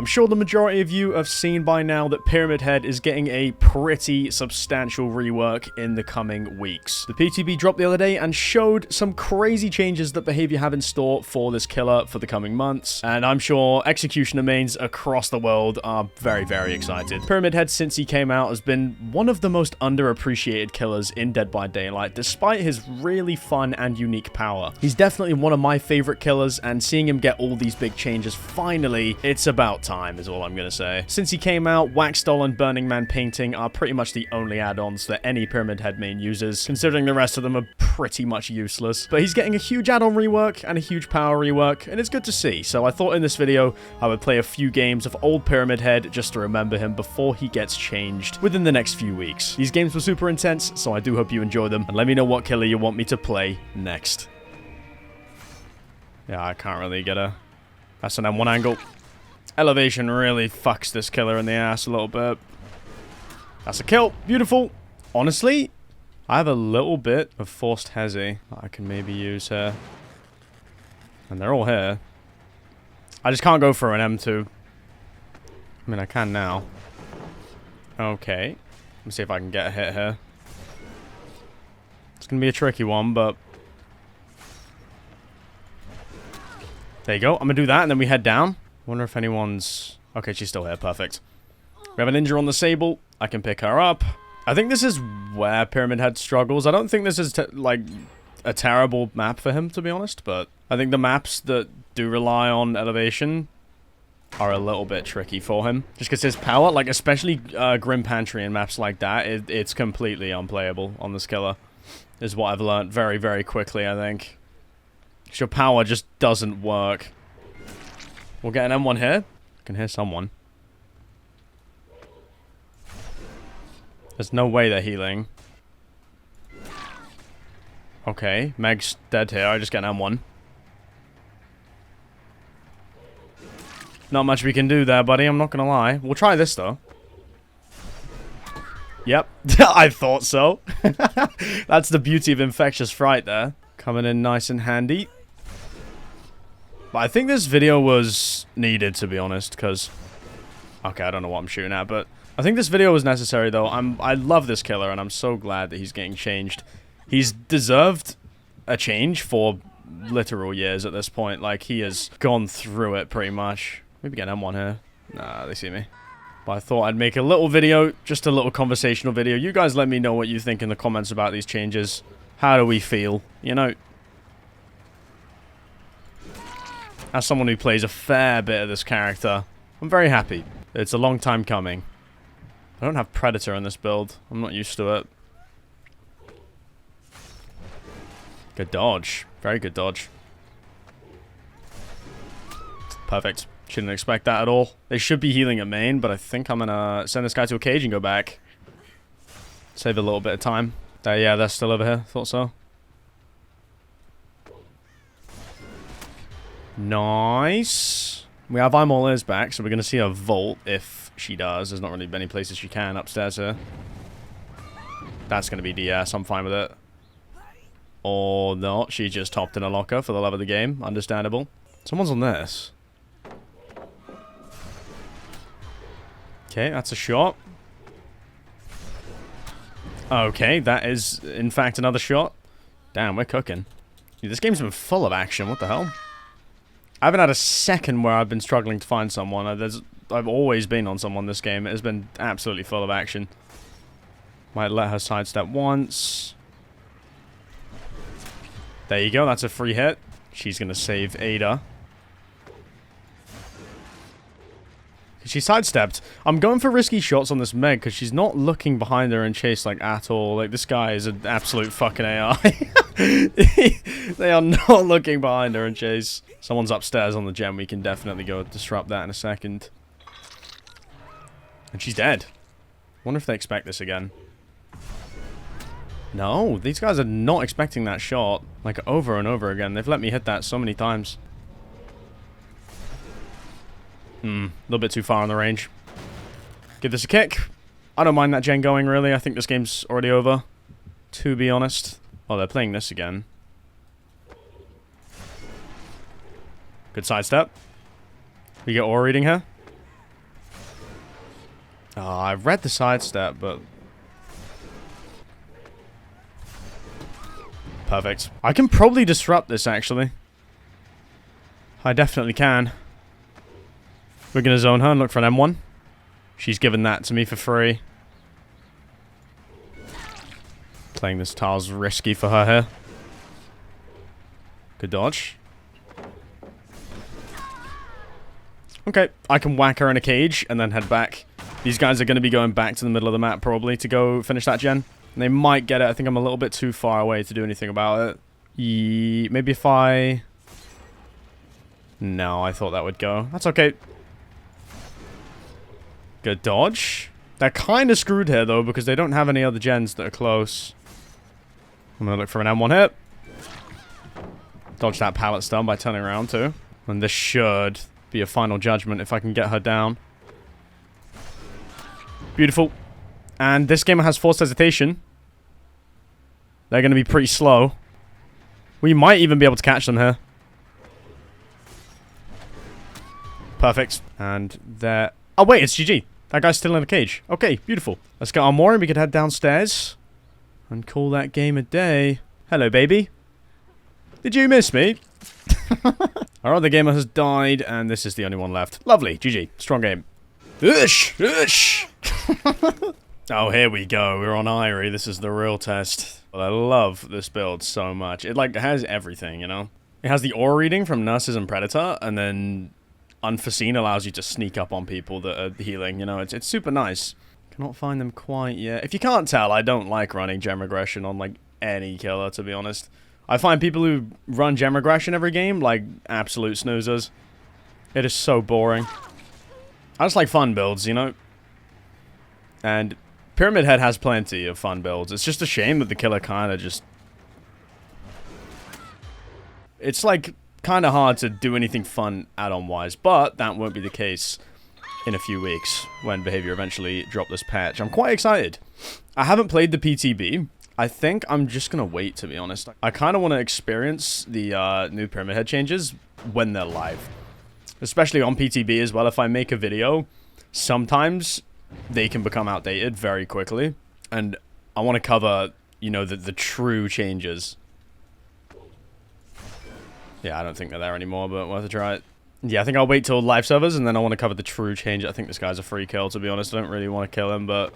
I'm sure the majority of you have seen by now that Pyramid Head is getting a pretty substantial rework in the coming weeks. The PTB dropped the other day and showed some crazy changes that Behavior have in store for this killer for the coming months, and I'm sure executioner mains across the world are very, very excited. Pyramid Head, since he came out, has been one of the most underappreciated killers in Dead by Daylight, despite his really fun and unique power. He's definitely one of my favorite killers, and seeing him get all these big changes, finally, it's about time, is all I'm gonna say. Since he came out, Wax Doll and Burning Man Painting are pretty much the only add-ons that any Pyramid Head main uses, considering the rest of them are pretty much useless. But he's getting a huge add-on rework and a huge power rework, and it's good to see. So I thought in this video, I would play a few games of old Pyramid Head just to remember him before he gets changed within the next few weeks. These games were super intense, so I do hope you enjoy them, and let me know what killer you want me to play next. Yeah, I can't really get a S&M1 angle. Elevation really fucks this killer in the ass a little bit. That's a kill. Beautiful. Honestly, I have a little bit of forced hezi I can maybe use here. And they're all here. I just can't go for an M2. I mean, I can now. Okay. Let's see if I can get a hit here. It's going to be a tricky one, but... There you go. I'm going to do that, and then we head down. Wonder if anyone's... Okay, she's still here. Perfect. We have an injure on the Sable. I can pick her up. I think this is where Pyramid Head struggles. I don't think this is, like, a terrible map for him, to be honest, but I think the maps that do rely on elevation are a little bit tricky for him. Just because his power, like, especially Grim Pantry and maps like that, it's completely unplayable on this killer, is what I've learned very, very quickly, I think. Your power just doesn't work. We'll get an M1 here. I can hear someone. There's no way they're healing. Okay, Meg's dead here. I just get an M1. Not much we can do there, buddy. I'm not gonna lie. We'll try this, though. Yep. I thought so. That's the beauty of Infectious Fright there. Coming in nice and handy. But I think this video was needed, to be honest, because... Okay, I don't know what I'm shooting at, but... I think this video was necessary, though. I love this killer, and I'm so glad that he's getting changed. He's deserved a change for literal years at this point. Like, he has gone through it, pretty much. Maybe get an M1 here. Nah, they see me. But I thought I'd make a little video, just a little conversational video. You guys let me know what you think in the comments about these changes. How do we feel? You know... As someone who plays a fair bit of this character, I'm very happy. It's a long time coming. I don't have Predator in this build. I'm not used to it. Good dodge. Very good dodge. Perfect. Shouldn't expect that at all. They should be healing at main, but I think I'm gonna send this guy to a cage and go back. Save a little bit of time. Yeah, they're still over here. Thought so. Nice. We have I'm All Ears back, so we're going to see her vault if she does. There's not really many places she can upstairs here. That's going to be DS. I'm fine with it. Or not. She just hopped in a locker for the love of the game. Understandable. Someone's on this. Okay, that's a shot. Okay, that is, in fact, another shot. Damn, we're cooking. Dude, this game's been full of action. What the hell? I haven't had a second where I've been struggling to find someone. I've always been on someone this game. It has been absolutely full of action. Might let her sidestep once. There you go. That's a free hit. She's going to save Ada. She sidestepped. I'm going for risky shots on this Meg because she's not looking behind her in chase like at all. Like this guy is an absolute fucking AI. They are not looking behind her in chase. Someone's upstairs on the gem. We can definitely go disrupt that in a second. And she's dead. Wonder if they expect this again. No, these guys are not expecting that shot. Like over and over again. They've let me hit that so many times. A little bit too far on the range. Give this a kick. I don't mind that gen going, really. I think this game's already over, to be honest. Oh, they're playing this again. Good sidestep. We get aura reading here. Oh, I read the sidestep, but... Perfect. I can probably disrupt this, actually. I definitely can. We're going to zone her and look for an M1. She's given that to me for free. Playing this tile's risky for her here. Good dodge. Okay, I can whack her in a cage and then head back. These guys are going to be going back to the middle of the map probably to go finish that gen. And they might get it. I think I'm a little bit too far away to do anything about it. Maybe if I... No, I thought that would go. That's okay. Good dodge. They're kind of screwed here, though, because they don't have any other gens that are close. I'm going to look for an M1 hit. Dodge that pallet stun by turning around, too. And this should be a final judgment if I can get her down. Beautiful. And this gamer has forced hesitation. They're going to be pretty slow. We might even be able to catch them here. Perfect. And they're... Oh, wait, it's GG. That guy's still in the cage. Okay, beautiful. Let's get our more and we can head downstairs and call that game a day. Hello, baby. Did you miss me? Our other gamer has died, and this is the only one left. Lovely. GG. Strong game. Ush! Ush! Oh, here we go. We're on Irie. This is the real test. But I love this build so much. It, like, has everything, you know? It has the aura reading from Nurses and Predator, and then Unforeseen allows you to sneak up on people that are healing, you know? It's super nice. Cannot find them quite yet. If you can't tell, I don't like running gem regression on, like, any killer, to be honest. I find people who run gem regression every game, like, absolute snoozers. It is so boring. I just like fun builds, you know? And Pyramid Head has plenty of fun builds. It's just a shame that the killer kind of just... It's, like, kind of hard to do anything fun add-on-wise, but that won't be the case in a few weeks when Behavior eventually drop this patch. I'm quite excited. I haven't played the PTB. I think I'm just going to wait, to be honest. I kind of want to experience the new Pyramid Head changes when they're live. Especially on PTB as well. If I make a video, sometimes they can become outdated very quickly. And I want to cover, you know, the true changes. Yeah, I don't think they're there anymore, but worth a try. Yeah, I think I'll wait till live servers, and then I want to cover the true change. I think this guy's a free kill, to be honest. I don't really want to kill him, but...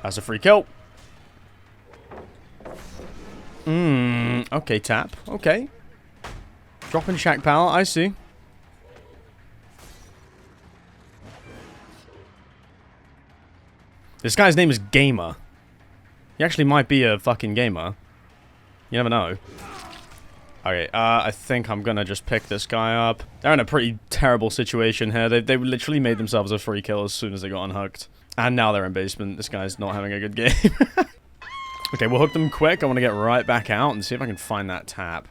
That's a free kill. Okay, tap. Okay. Dropping Shack Power, I see. This guy's name is Gamer. He actually might be a fucking gamer. You never know. Okay, I think I'm gonna just pick this guy up. They're in a pretty terrible situation here. They literally made themselves a free kill as soon as they got unhooked. And now they're in basement. This guy's not having a good game. Okay, we'll hook them quick. I want to get right back out and see if I can find that tap.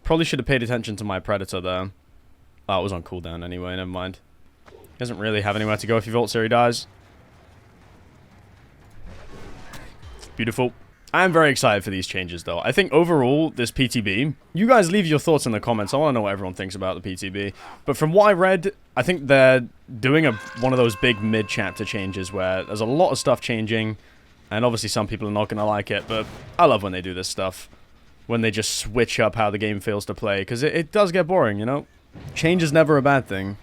Probably should have paid attention to my Predator there. Oh, it was on cooldown anyway, never mind. He doesn't really have anywhere to go if he vaults or he dies. Beautiful. I'm very excited for these changes, though. I think overall, this PTB... You guys leave your thoughts in the comments. I want to know what everyone thinks about the PTB. But from what I read, I think they're doing one of those big mid-chapter changes where there's a lot of stuff changing. And obviously some people are not going to like it, but I love when they do this stuff. When they just switch up how the game feels to play. Because it does get boring, you know? Change is never a bad thing.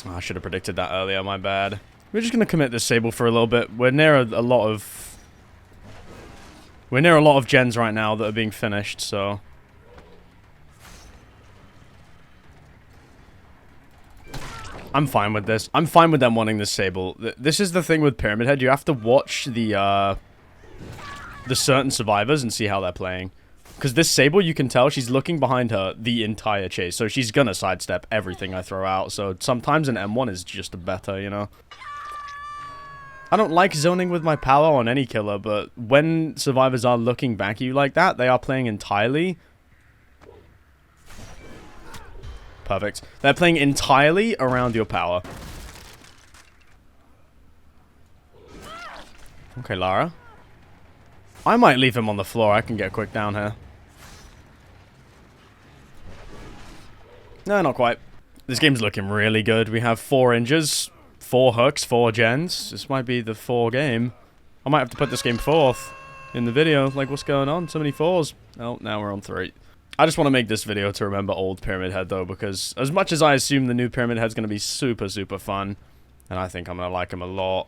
Oh, I should have predicted that earlier, my bad. We're just going to commit this Sable for a little bit. We're near a lot of... We're near a lot of gens right now that are being finished, so... I'm fine with this. I'm fine with them wanting this Sable. This is the thing with Pyramid Head. You have to watch the certain survivors and see how they're playing. Because this Sable, you can tell she's looking behind her the entire chase. So she's gonna sidestep everything I throw out. So sometimes an M1 is just better, you know? I don't like zoning with my power on any killer, but when survivors are looking back at you like that, they are playing entirely... Perfect. They're playing entirely around your power. Okay, Lara. I might leave him on the floor. I can get quick down here. No, not quite. This game's looking really good. We have 4 injures, 4 hooks, 4 gens. This might be the 4 game. I might have to put this game 4th in the video. Like, what's going on? So many 4s. Oh, now we're on 3. I just want to make this video to remember old Pyramid Head, though, because as much as I assume the new Pyramid Head's going to be super, super fun, and I think I'm going to like him a lot,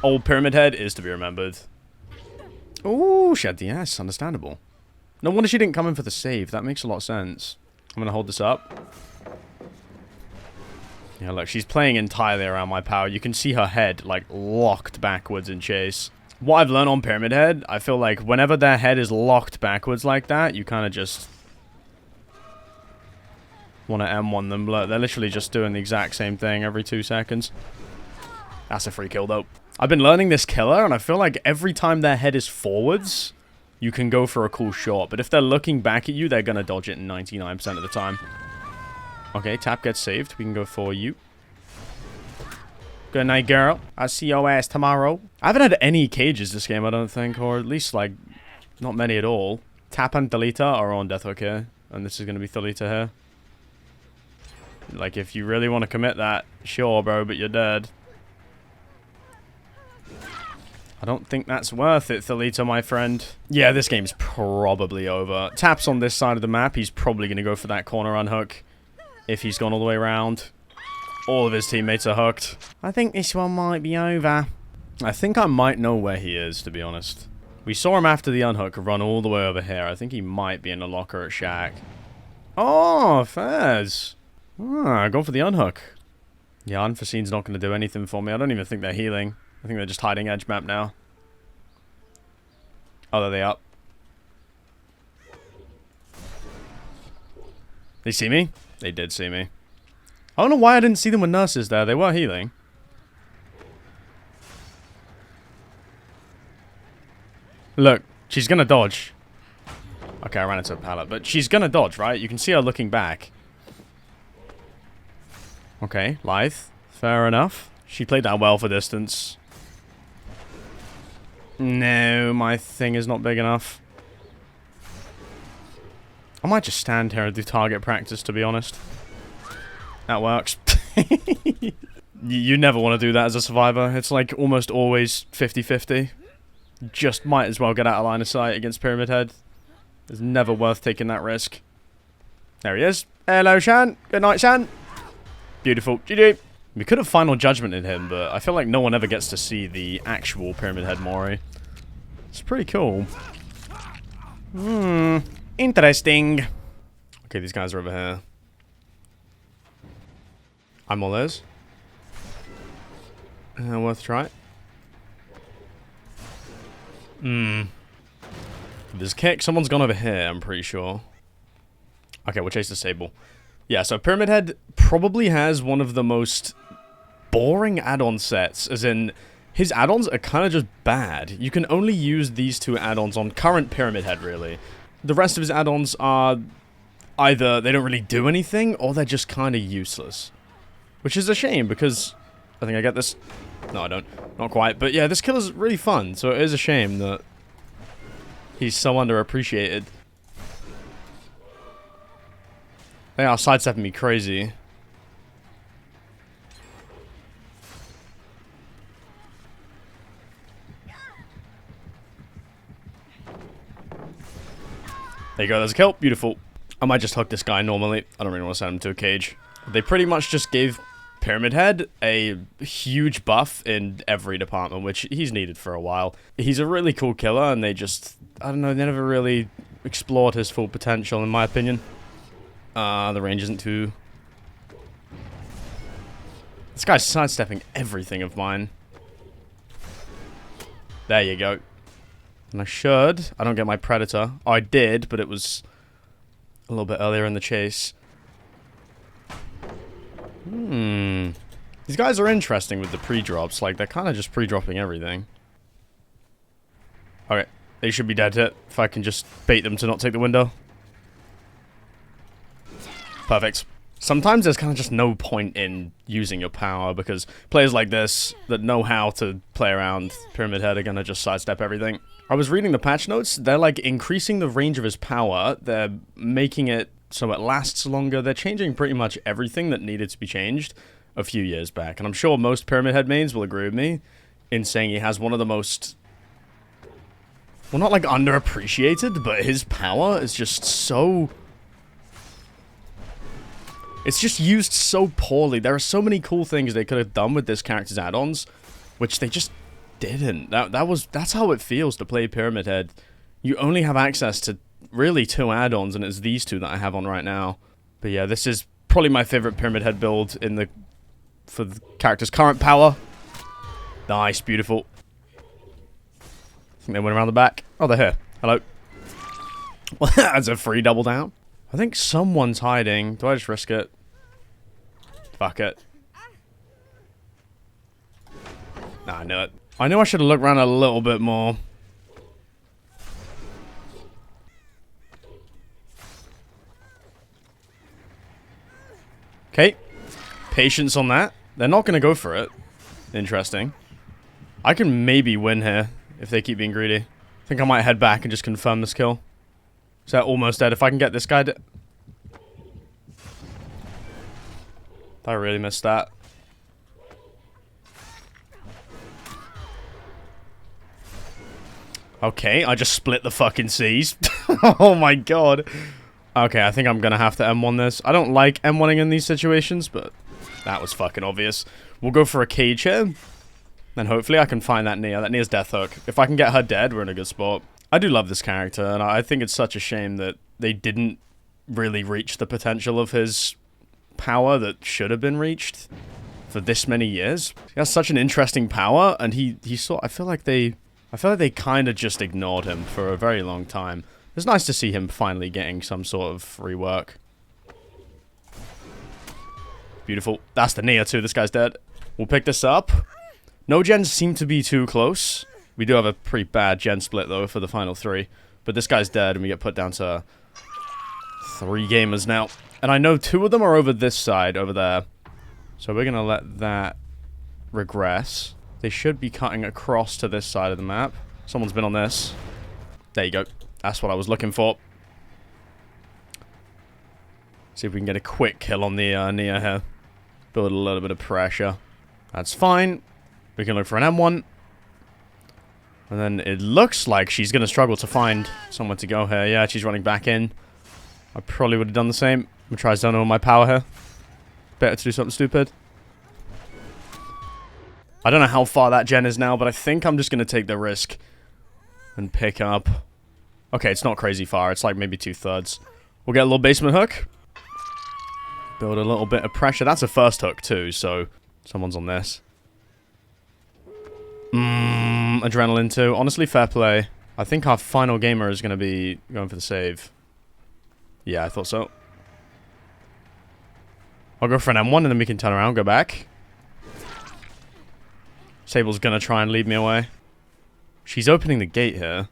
old Pyramid Head is to be remembered. Ooh, she had the S. Understandable. No wonder she didn't come in for the save. That makes a lot of sense. I'm going to hold this up. Yeah, look, she's playing entirely around my power. You can see her head, like, locked backwards in chase. What I've learned on Pyramid Head, I feel like whenever their head is locked backwards like that, you kind of just want to M1 them. They're literally just doing the exact same thing every 2 seconds. That's a free kill, though. I've been learning this killer, and I feel like every time their head is forwards, you can go for a cool shot. But if they're looking back at you, they're going to dodge it 99% of the time. Okay, tap gets saved. We can go for you. Good night, girl. I'll see your ass tomorrow. I haven't had any cages this game, I don't think. Or at least, like, not many at all. Tap and Thalita are on death hook here. And this is going to be Thalita here. Like, if you really want to commit that, sure, bro, but you're dead. I don't think that's worth it, Thalita, my friend. Yeah, this game's probably over. Tap's on this side of the map. He's probably going to go for that corner unhook. If he's gone all the way around. All of his teammates are hooked. I think this one might be over. I think I might know where he is, to be honest. We saw him after the unhook run all the way over here. I think he might be in a locker at Shack. Oh, Fairs. Ah, go for the unhook. Yeah, Unforeseen's not going to do anything for me. I don't even think they're healing. I think they're just hiding edge map now. Oh, there they are. They see me? They did see me. I don't know why I didn't see them with nurses there. They were healing. Look, she's gonna dodge. Okay, I ran into a pallet, but she's gonna dodge, right? You can see her looking back. Okay, Lithe. Fair enough. She played that well for distance. No, my thing is not big enough. I might just stand here and do target practice, to be honest. That works. You never want to do that as a survivor. It's like almost always 50-50. Just might as well get out of line of sight against Pyramid Head. It's never worth taking that risk. There he is. Hello, Shan. Good night, Shan. Beautiful. GG. We could have final judgmented him, but I feel like no one ever gets to see the actual Pyramid Head Mori. It's pretty cool. Interesting. Okay, these guys are over here. I'm all those. Worth a try. There's kick. Someone's gone over here, I'm pretty sure. Okay, we'll chase the Sable. Yeah, so Pyramid Head probably has one of the most boring add-on sets, as in, his add-ons are kind of just bad. You can only use these 2 add-ons on current Pyramid Head, really. The rest of his add-ons are either they don't really do anything, or they're just kind of useless. Which is a shame, because I think I get this. No, I don't. Not quite. But yeah, this killer's really fun, so it is a shame that he's so underappreciated. They are sidestepping me crazy. There you go, there's a kill. Beautiful. I might just hook this guy normally. I don't really want to send him to a cage. They pretty much just gave Pyramid Head a huge buff in every department, which he's needed for a while. He's a really cool killer, and they just, I don't know, they never really explored his full potential, in my opinion. The range isn't too... This guy's sidestepping everything of mine. There you go. And I don't get my Predator. Oh, I did, but it was a little bit earlier in the chase. These guys are interesting with the pre-drops. Like, they're kind of just pre-dropping everything. Okay, they should be dead hit if I can just bait them to not take the window. Perfect. Sometimes there's kind of just no point in using your power, because players like this that know how to play around Pyramid Head are going to just sidestep everything. I was reading the patch notes. They're like increasing the range of his power. They're making it so it lasts longer. They're changing pretty much everything that needed to be changed a few years back. And I'm sure most Pyramid Head mains will agree with me in saying he has one of the most... well, not like underappreciated, but his power is just so... it's just used so poorly. There are so many cool things they could have done with this character's add-ons, which they just didn't. That's how it feels to play Pyramid Head. You only have access to really 2 add-ons, and it's these 2 that I have on right now. But yeah, this is probably my favorite Pyramid Head build for the character's current power. Nice, beautiful. I think they went around the back. Oh, they're here. Hello. Well, that's a free double down. I think someone's hiding. Do I just risk it? Fuck it. Nah, I knew it. I knew I should have looked around a little bit more. Okay. Patience on that. They're not going to go for it. Interesting. I can maybe win here if they keep being greedy. I think I might head back and just confirm this kill. Is that almost dead? If I can get this guy to... I really missed that. Okay, I just split the fucking seas. Oh my god. Okay, I think I'm gonna have to M1 this. I don't like M1ing in these situations, but that was fucking obvious. We'll go for a cage here. Then hopefully I can find that Nia. That Nia's death hook. If I can get her dead, we're in a good spot. I do love this character, and I think it's such a shame that they didn't really reach the potential of his power that should have been reached for this many years. He has such an interesting power, and I feel like they kind of just ignored him for a very long time. It's nice to see him finally getting some sort of rework. Beautiful. That's the Nia too. This guy's dead. We'll pick this up. No gens seem to be too close. We do have a pretty bad gen split though for the final 3. But this guy's dead and we get put down to 3 gamers now. And I know 2 of them are over this side, over there. So we're going to let that regress. They should be cutting across to this side of the map. Someone's been on this. There you go. That's what I was looking for. See if we can get a quick kill on the Nia here. Build a little bit of pressure. That's fine. We can look for an M1. And then it looks like she's going to struggle to find somewhere to go here. Yeah, she's running back in. I probably would have done the same. I'm going to try zoning on my power here. Better to do something stupid. I don't know how far that gen is now, but I think I'm just going to take the risk and pick up. Okay, it's not crazy far. It's like maybe 2/3. We'll get a little basement hook. Build a little bit of pressure. That's a first hook too, so someone's on this. Adrenaline too. Honestly, fair play. I think our final gamer is going to be going for the save. Yeah, I thought so. I'll go for an M1 and then we can turn around and go back. Sable's going to try and lead me away. She's opening the gate here.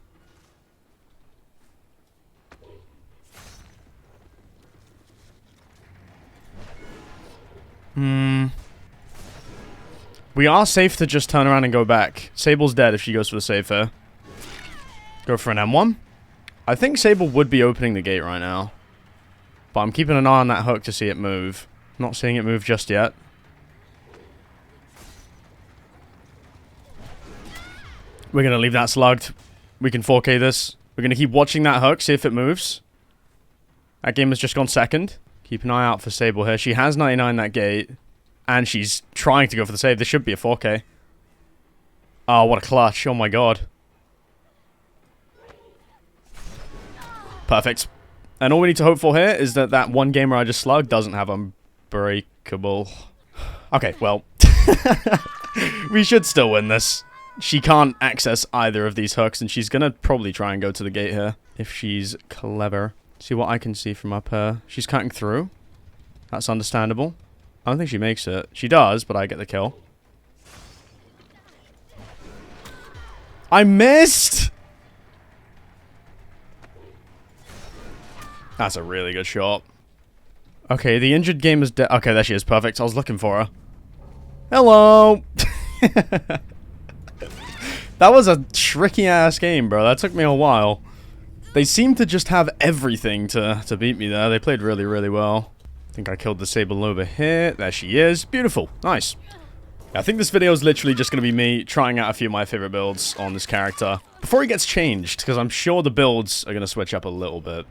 We are safe to just turn around and go back. Sable's dead if she goes for the save here. Go for an M1. I think Sable would be opening the gate right now. But I'm keeping an eye on that hook to see it move. Not seeing it move just yet. We're going to leave that slugged. We can 4K this. We're going to keep watching that hook, see if it moves. That game has just gone second. Keep an eye out for Sable here. She has 99 that gate. And she's trying to go for the save. This should be a 4K. Oh, what a clutch. Oh my god. Perfect. And all we need to hope for here is that that one gamer I just slugged doesn't have unbreakable. Okay, well. We should still win this. She can't access either of these hooks, and she's going to probably try and go to the gate here. If she's clever. See what I can see from up here. She's cutting through. That's understandable. I don't think she makes it. She does, but I get the kill. I missed! That's a really good shot. Okay, the injured game is dead. Okay, there she is. Perfect. I was looking for her. Hello! That was a tricky-ass game, bro. That took me a while. They seem to just have everything to beat me there. They played really, really well. I think I killed the Sable over here. There she is. Beautiful. Nice. I think this video is literally just going to be me trying out a few of my favorite builds on this character before he gets changed, because I'm sure the builds are going to switch up a little bit.